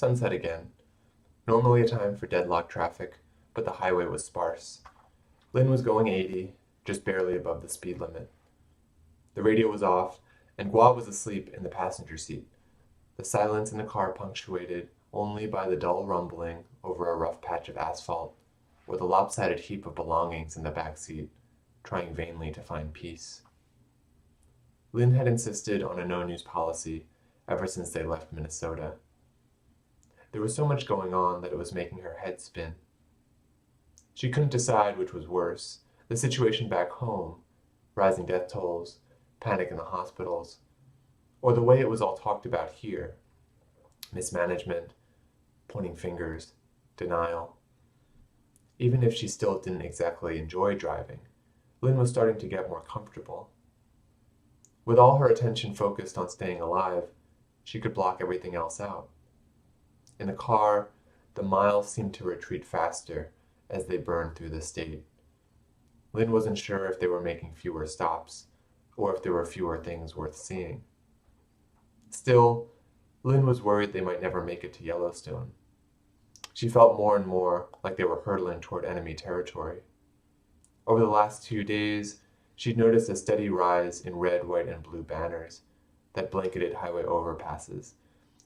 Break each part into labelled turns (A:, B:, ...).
A: Sunset again. Normally a time for deadlocked traffic, but the highway was sparse. Lynn was going 80, just barely above the speed limit. The radio was off, and Gua was asleep in the passenger seat, the silence in the car punctuated only by the dull rumbling over a rough patch of asphalt, or the lopsided heap of belongings in the back seat, trying vainly to find peace. Lynn had insisted on a no-news policy ever since they left Minnesota. There was so much going on that it was making her head spin. She couldn't decide which was worse, the situation back home, rising death tolls, panic in the hospitals, or the way it was all talked about here, mismanagement, pointing fingers, denial. Even if she still didn't exactly enjoy driving, Lynn was starting to get more comfortable. With all her attention focused on staying alive, she could block everything else out. In the car, the miles seemed to retreat faster as they burned through the state. Lynn wasn't sure if they were making fewer stops, or if there were fewer things worth seeing. Still, Lynn was worried they might never make it to Yellowstone. She felt more and more like they were hurtling toward enemy territory. Over the last 2 days, she'd noticed a steady rise in red, white, and blue banners that blanketed highway overpasses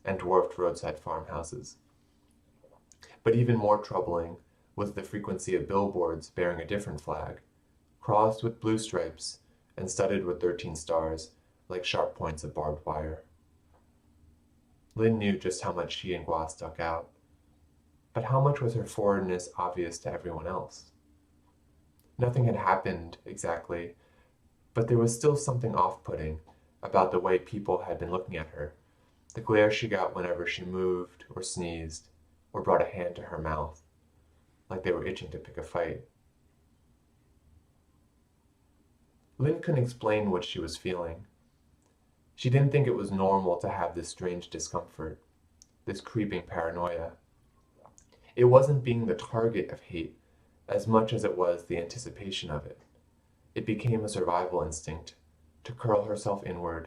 A: and dwarfed roadside farmhouses. But even more troubling was the frequency of billboards bearing a different flag, crossed with blue stripes and studded with 13 stars like sharp points of barbed wire. Lynn knew just how much she and Gua stuck out, but how much was her foreignness obvious to everyone else? Nothing had happened exactly, but there was still something off-putting about the way people had been looking at her, the glare she got whenever she moved or sneezed or brought a hand to her mouth, like they were itching to pick a fight. Lynn couldn't explain what she was feeling. She didn't think it was normal to have this strange discomfort, this creeping paranoia. It wasn't being the target of hate as much as it was the anticipation of it. It became a survival instinct to curl herself inward,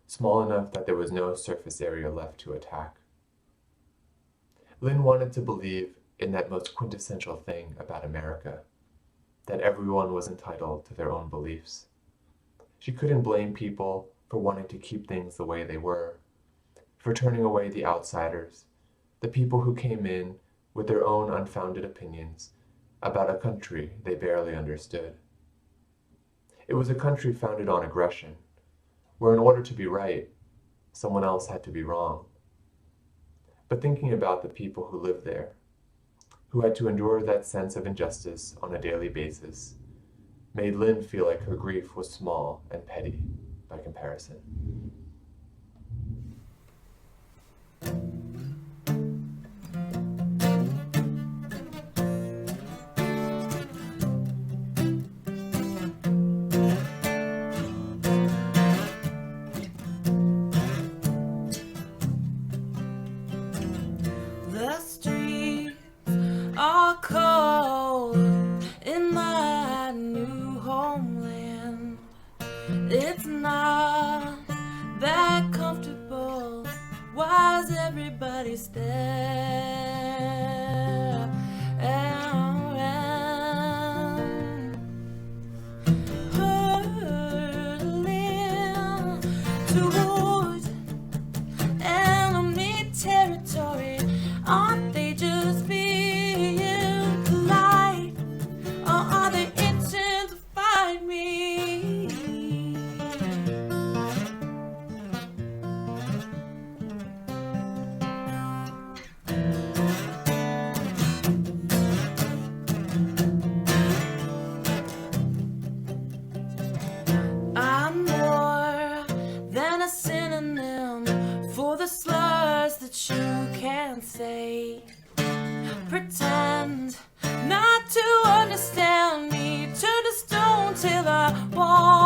A: small enough that there was no surface area left to attack. Lynn wanted to believe in that most quintessential thing about America, that everyone was entitled to their own beliefs. She couldn't blame people for wanting to keep things the way they were, for turning away the outsiders, the people who came in with their own unfounded opinions about a country they barely understood. It was a country founded on aggression, where in order to be right, someone else had to be wrong. But thinking about the people who lived there, who had to endure that sense of injustice on a daily basis, made Lynn feel like her grief was small and petty by comparison.
B: The streets are cold in my new homeland. It's not that comfortable. Why's everybody staring around? Hurtling towards enemy territory. Aren't they just being polite? Or are they itching to find me? I'm more than a synonym for the slurs that you can't say. Pretend not to understand me. Turn to stone till I walk